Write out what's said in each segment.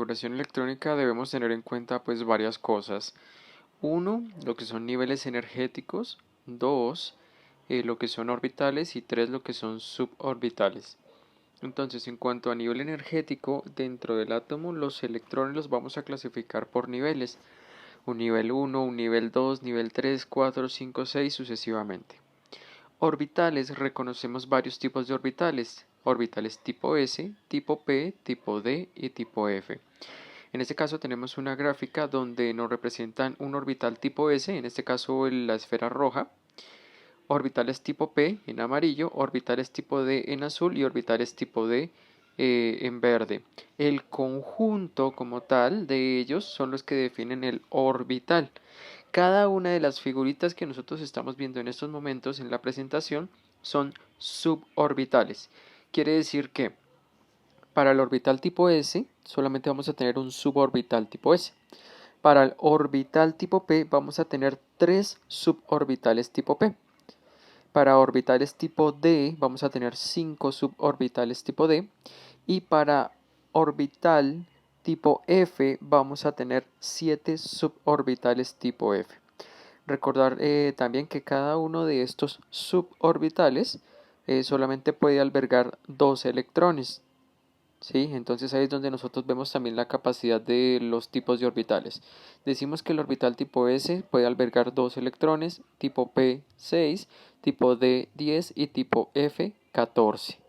configuración electrónica debemos tener en cuenta pues varias cosas. Uno, lo que son niveles energéticos. Dos, lo que son orbitales. Y tres, lo que son suborbitales. Entonces, en cuanto a nivel energético, dentro del átomo los electrones los vamos a clasificar por niveles. Un nivel 1, un nivel 2, nivel 3, 4, 5, 6, sucesivamente. Orbitales, reconocemos varios tipos de orbitales. Orbitales tipo S, tipo P, tipo D y tipo F. En este caso tenemos una gráfica donde nos representan un orbital tipo S, en este caso la esfera roja, orbitales tipo P en amarillo, orbitales tipo D en azul y orbitales tipo D en verde. El conjunto como tal de ellos son los que definen el orbital. Cada una de las figuritas que nosotros estamos viendo en estos momentos en la presentación son suborbitales. Quiere decir que para el orbital tipo S solamente vamos a tener un suborbital tipo S. Para el orbital tipo P vamos a tener 3 suborbitales tipo P. Para orbitales tipo D vamos a tener 5 suborbitales tipo D. Y para orbital tipo F vamos a tener 7 suborbitales tipo F. Recordar también que cada uno de estos suborbitales solamente puede albergar 2 electrones. ¿Sí? Entonces ahí es donde nosotros vemos también la capacidad de los tipos de orbitales. Decimos que el orbital tipo S puede albergar 2 electrones, tipo P 6, tipo D 10 y tipo F 14.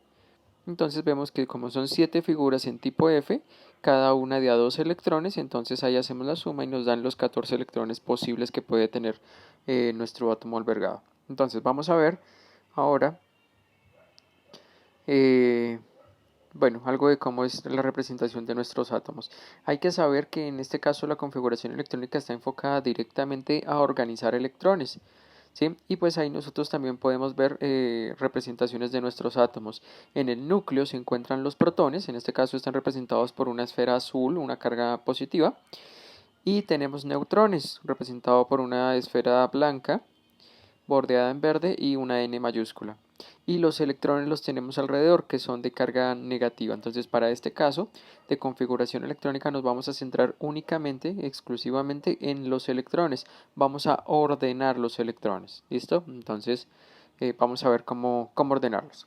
Entonces vemos que como son 7 figuras en tipo F, cada una de a 2 electrones, entonces ahí hacemos la suma y nos dan los 14 electrones posibles que puede tener nuestro átomo albergado. Entonces vamos a ver ahora, bueno, algo de cómo es la representación de nuestros átomos. Hay que saber que en este caso la configuración electrónica está enfocada directamente a organizar electrones. ¿Sí? Y pues ahí nosotros también podemos ver representaciones de nuestros átomos. En el núcleo se encuentran los protones, en este caso están representados por una esfera azul, una carga positiva, y tenemos neutrones, representado por una esfera blanca, bordeada en verde y una N mayúscula. Y los electrones los tenemos alrededor, que son de carga negativa. Entonces, para este caso de configuración electrónica nos vamos a centrar únicamente, exclusivamente en los electrones. Vamos a ordenar los electrones. ¿Listo? Entonces, vamos a ver cómo ordenarlos.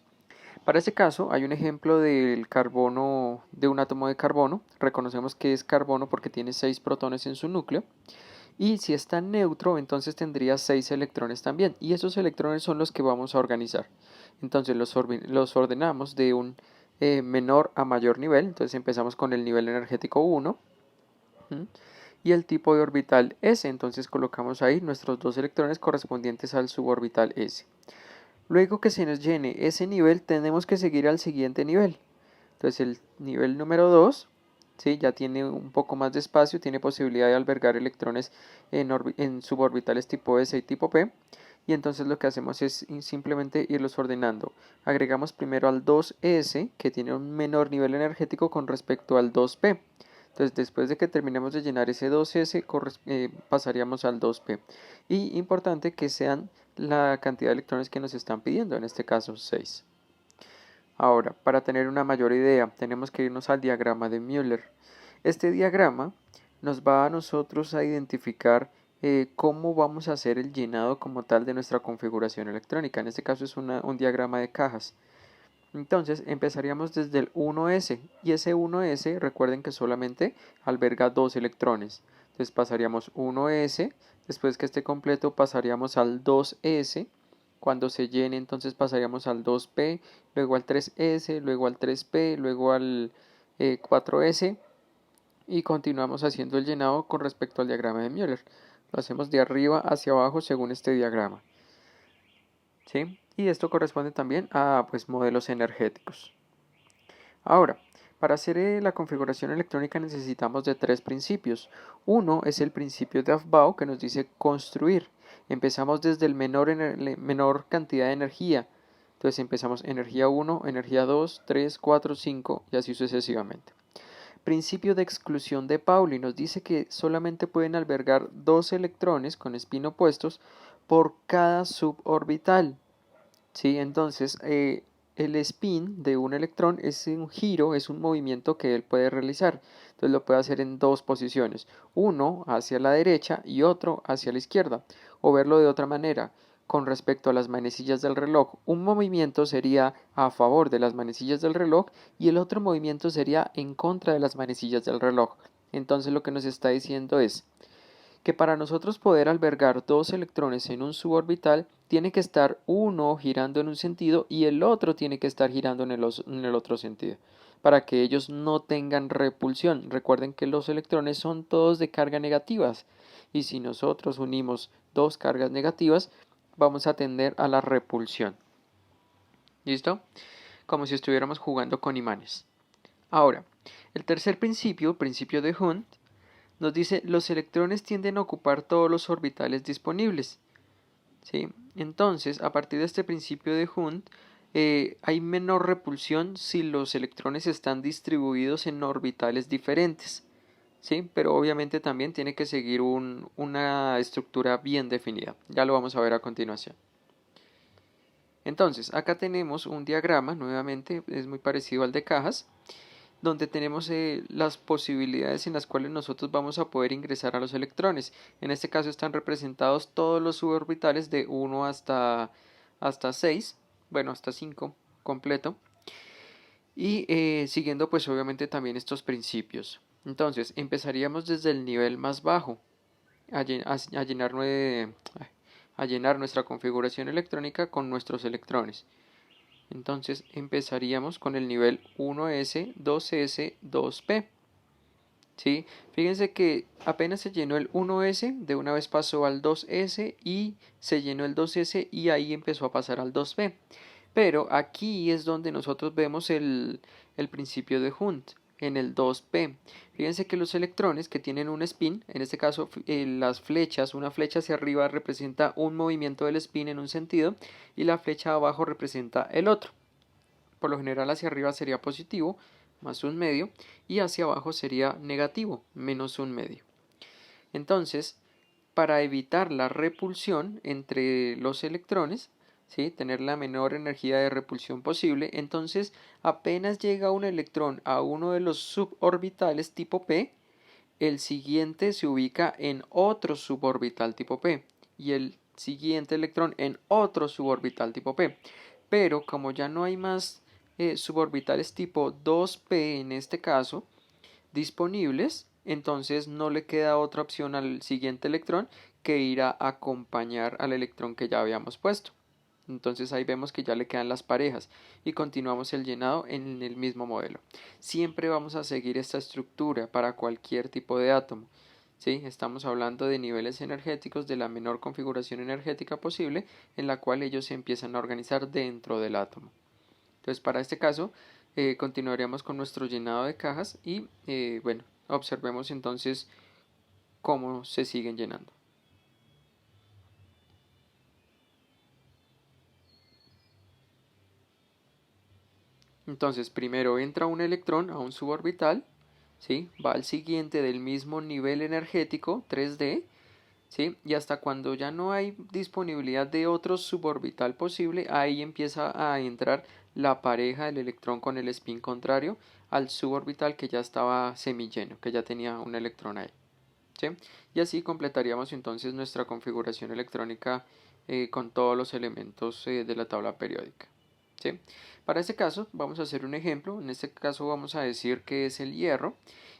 Para este caso hay un ejemplo del carbono, de un átomo de carbono. Reconocemos que es carbono porque tiene 6 protones en su núcleo. Y si está neutro, entonces tendría 6 electrones también. Y esos electrones son los que vamos a organizar. Entonces los ordenamos de un menor a mayor nivel. Entonces empezamos con el nivel energético 1. ¿M? Y el tipo de orbital S. Entonces colocamos ahí nuestros 2 electrones correspondientes al suborbital S. Luego que se nos llene ese nivel, tenemos que seguir al siguiente nivel. Entonces el nivel número 2, ¿sí? Ya tiene un poco más de espacio, tiene posibilidad de albergar electrones en suborbitales tipo S y tipo P. Y entonces lo que hacemos es simplemente irlos ordenando. Agregamos primero al 2S, que tiene un menor nivel energético con respecto al 2P. Entonces después de que terminemos de llenar ese 2S, pasaríamos al 2P. Y importante que sean la cantidad de electrones que nos están pidiendo, en este caso 6. Ahora, para tener una mayor idea, tenemos que irnos al diagrama de Müller. Este diagrama nos va a nosotros a identificar cómo vamos a hacer el llenado como tal de nuestra configuración electrónica. En este caso es un diagrama de cajas. Entonces empezaríamos desde el 1s y ese 1s recuerden que solamente alberga 2 electrones. Entonces pasaríamos 1s, después que esté completo pasaríamos al 2s, cuando se llene entonces pasaríamos al 2p, luego al 3s, luego al 3p, luego al 4s y continuamos haciendo el llenado con respecto al diagrama de Müller. Lo hacemos de arriba hacia abajo según este diagrama. ¿Sí? Y esto corresponde también a pues, modelos energéticos. Ahora, para hacer la configuración electrónica necesitamos de 3 principios. Uno es el principio de Aufbau que nos dice construir. Empezamos desde el menor cantidad de energía. Entonces empezamos energía 1, energía 2, 3, 4, 5 y así sucesivamente. Principio de exclusión de Pauli nos dice que solamente pueden albergar 2 electrones con spin opuestos por cada suborbital. ¿Sí? Entonces, el spin de un electrón es un giro, es un movimiento que él puede realizar. Entonces lo puede hacer en dos posiciones, uno hacia la derecha y otro hacia la izquierda. O verlo de otra manera, con respecto a las manecillas del reloj, un movimiento sería a favor de las manecillas del reloj y el otro movimiento sería en contra de las manecillas del reloj. Entonces lo que nos está diciendo es que para nosotros poder albergar dos electrones en un suborbital, tiene que estar uno girando en un sentido y el otro tiene que estar girando en el otro sentido, para que ellos no tengan repulsión. Recuerden que los electrones son todos de carga negativas, y si nosotros unimos dos cargas negativas, vamos a tender a la repulsión. ¿Listo? Como si estuviéramos jugando con imanes. Ahora, el tercer principio, principio de Hund, nos dice los electrones tienden a ocupar todos los orbitales disponibles. ¿Sí? Entonces, a partir de este principio de Hund, hay menor repulsión si los electrones están distribuidos en orbitales diferentes. ¿Sí? Pero obviamente también tiene que seguir una estructura bien definida. Ya lo vamos a ver a continuación. Entonces, acá tenemos un diagrama, nuevamente es muy parecido al de cajas, donde tenemos las posibilidades en las cuales nosotros vamos a poder ingresar a los electrones. En este caso están representados todos los suborbitales de 1 hasta 6, bueno, hasta 5 completo, y siguiendo pues obviamente también estos principios. Entonces empezaríamos desde el nivel más bajo a llenar nuestra configuración electrónica con nuestros electrones. Entonces empezaríamos con el nivel 1S, 2S, 2P. ¿Sí? Fíjense que apenas se llenó el 1S, de una vez pasó al 2S y se llenó el 2S y ahí empezó a pasar al 2P. Pero aquí es donde nosotros vemos el principio de Hund, en el 2P. Fíjense que los electrones que tienen un spin, en este caso las flechas, una flecha hacia arriba representa un movimiento del spin en un sentido y la flecha abajo representa el otro. Por lo general hacia arriba sería positivo, más un medio, y hacia abajo sería negativo, menos un medio. Entonces, para evitar la repulsión entre los electrones, ¿sí? Tener la menor energía de repulsión posible, entonces apenas llega un electrón a uno de los suborbitales tipo P, el siguiente se ubica en otro suborbital tipo P y el siguiente electrón en otro suborbital tipo P. Pero como ya no hay más suborbitales tipo 2P en este caso disponibles, entonces no le queda otra opción al siguiente electrón que ir a acompañar al electrón que ya habíamos puesto. Entonces ahí vemos que ya le quedan las parejas y continuamos el llenado en el mismo modelo. Siempre vamos a seguir esta estructura para cualquier tipo de átomo. ¿Sí? Estamos hablando de niveles energéticos de la menor configuración energética posible en la cual ellos se empiezan a organizar dentro del átomo. Entonces para este caso continuaríamos con nuestro llenado de cajas y bueno, observemos entonces cómo se siguen llenando. Entonces primero entra un electrón a un suborbital, ¿sí? Va al siguiente del mismo nivel energético 3D, ¿sí? Y hasta cuando ya no hay disponibilidad de otro suborbital posible, ahí empieza a entrar la pareja del electrón con el spin contrario al suborbital que ya estaba semilleno, que ya tenía un electrón ahí, ¿sí? Y así completaríamos entonces nuestra configuración electrónica con todos los elementos de la tabla periódica, ¿sí? Para este caso vamos a hacer un ejemplo. En este caso vamos a decir que es el hierro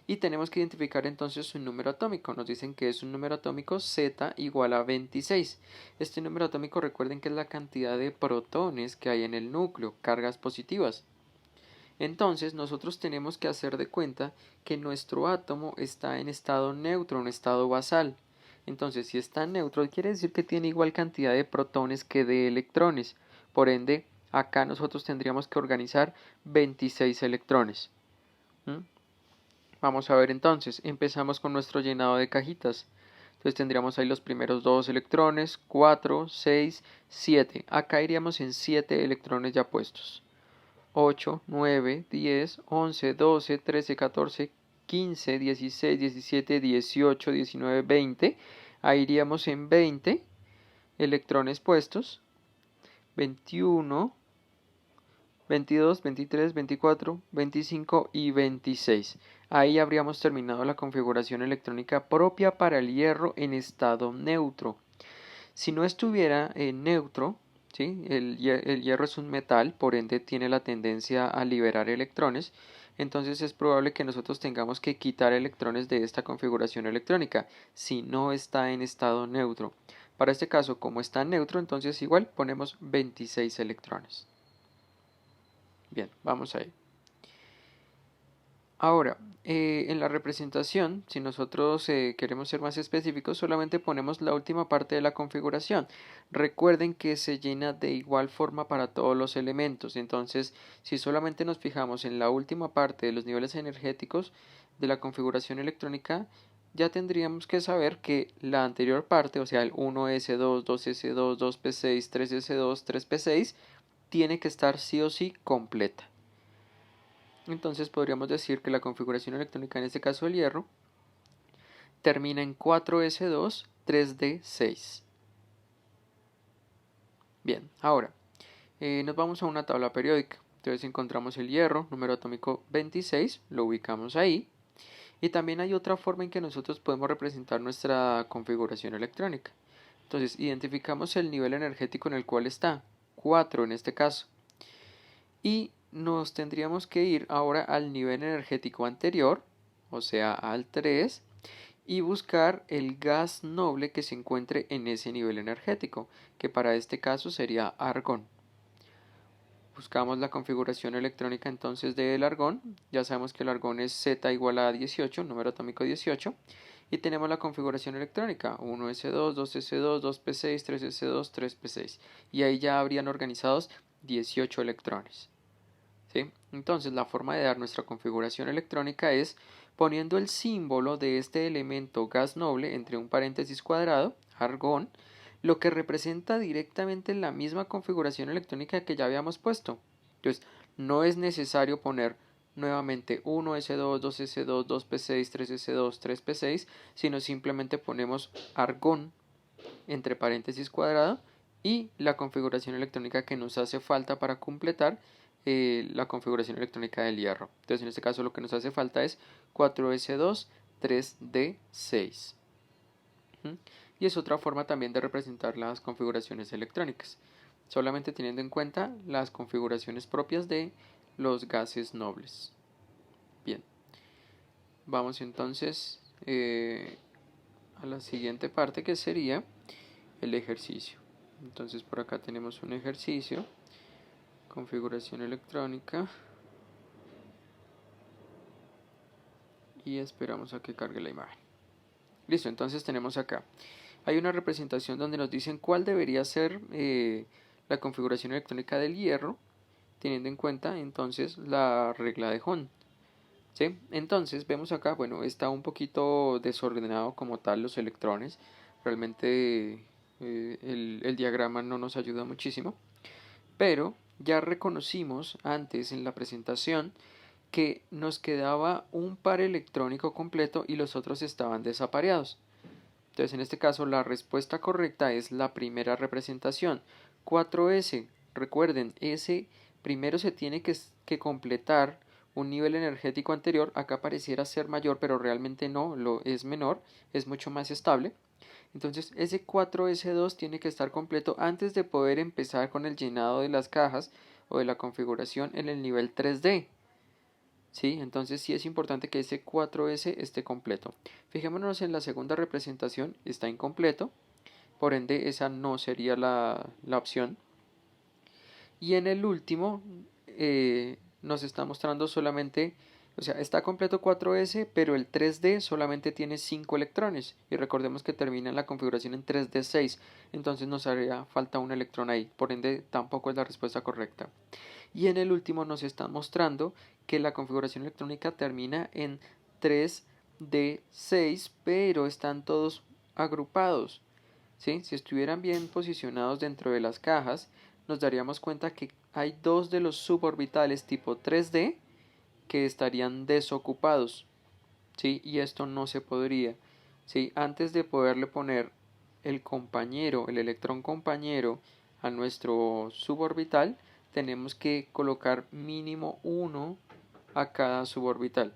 y tenemos que identificar entonces su número atómico. Nos dicen que es un número atómico Z igual a 26. Este número atómico, recuerden que es la cantidad de protones que hay en el núcleo, cargas positivas. Entonces nosotros tenemos que hacer de cuenta que nuestro átomo está en estado neutro, en estado basal. Entonces si está neutro quiere decir que tiene igual cantidad de protones que de electrones. Por ende, acá nosotros tendríamos que organizar 26 electrones. ¿Mm? Vamos a ver entonces, empezamos con nuestro llenado de cajitas. Entonces tendríamos ahí los primeros 2 electrones, 4, 6, 7. Acá iríamos en 7 electrones ya puestos. 8, 9, 10, 11, 12, 13, 14, 15, 16, 17, 18, 19, 20. Ahí iríamos en 20 electrones puestos. 21, 22, 23, 24, 25 y 26. Ahí habríamos terminado la configuración electrónica propia para el hierro en estado neutro. Si no estuviera en neutro, ¿sí? El hierro es un metal, por ende tiene la tendencia a liberar electrones, entonces es probable que nosotros tengamos que quitar electrones de esta configuración electrónica si no está en estado neutro. Para este caso, como está en neutro, entonces igual ponemos 26 electrones. Bien, vamos ahí. Ahora, en la representación, si nosotros queremos ser más específicos, solamente ponemos la última parte de la configuración. Recuerden que se llena de igual forma para todos los elementos. Entonces, si solamente nos fijamos en la última parte de los niveles energéticos de la configuración electrónica, ya tendríamos que saber que la anterior parte, o sea, el 1S2, 2S2, 2P6, 3S2, 3P6, tiene que estar sí o sí completa. Entonces podríamos decir que la configuración electrónica, en este caso el hierro, termina en 4S2, 3D6. Bien, ahora nos vamos a una tabla periódica. Entonces encontramos el hierro, número atómico 26, lo ubicamos ahí. Y también hay otra forma en que nosotros podemos representar nuestra configuración electrónica. Entonces identificamos el nivel energético en el cual está, 4 en este caso. Y nos tendríamos que ir ahora al nivel energético anterior, o sea al 3, y buscar el gas noble que se encuentre en ese nivel energético, que para este caso sería argón. Buscamos la configuración electrónica entonces del argón, ya sabemos que el argón es Z igual a 18, número atómico 18, y tenemos la configuración electrónica, 1S2, 2S2, 2P6, 3S2, 3P6, y ahí ya habrían organizados 18 electrones. ¿Sí? Entonces la forma de dar nuestra configuración electrónica es poniendo el símbolo de este elemento gas noble entre un paréntesis cuadrado, argón, lo que representa directamente la misma configuración electrónica que ya habíamos puesto. Entonces no es necesario poner nuevamente 1S2, 2S2, 2P6, 3S2, 3P6, sino simplemente ponemos argón entre paréntesis cuadrado y la configuración electrónica que nos hace falta para completar la configuración electrónica del hierro. Entonces en este caso lo que nos hace falta es 4S2, 3D6. Y es otra forma también de representar las configuraciones electrónicas, solamente teniendo en cuenta las configuraciones propias de los gases nobles. Bien, vamos entonces a la siguiente parte, que sería el ejercicio. Entonces por acá tenemos un ejercicio, configuración electrónica, y esperamos a que cargue la imagen. Listo, entonces tenemos acá, hay una representación donde nos dicen cuál debería ser la configuración electrónica del hierro, teniendo en cuenta entonces la regla de Hond. ¿Sí? Entonces vemos acá, bueno, está un poquito desordenado como tal los electrones, realmente el diagrama no nos ayuda muchísimo, pero ya reconocimos antes en la presentación que nos quedaba un par electrónico completo y los otros estaban desapareados. Entonces en este caso la respuesta correcta es la primera representación, 4S. Recuerden, S primero se tiene que completar un nivel energético anterior. Acá pareciera ser mayor, pero realmente no, lo es menor, es mucho más estable. Entonces ese 4S2 tiene que estar completo antes de poder empezar con el llenado de las cajas o de la configuración en el nivel 3D. ¿Sí? Entonces sí es importante que ese 4S esté completo. Fijémonos en la segunda representación, está incompleto, por ende esa no sería la opción. Y en el último nos está mostrando solamente, o sea, está completo 4S, pero el 3D solamente tiene 5 electrones. Y recordemos que termina la configuración en 3D6, entonces nos haría falta un electrón ahí, por ende tampoco es la respuesta correcta. Y en el último nos está mostrando que la configuración electrónica termina en 3D6, pero están todos agrupados. ¿Sí? Si estuvieran bien posicionados dentro de las cajas, nos daríamos cuenta que hay dos de los suborbitales tipo 3D que estarían desocupados. ¿Sí? Y esto no se podría. ¿Sí? Antes de poderle poner el compañero, el electrón compañero a nuestro suborbital, tenemos que colocar mínimo 1 a cada suborbital.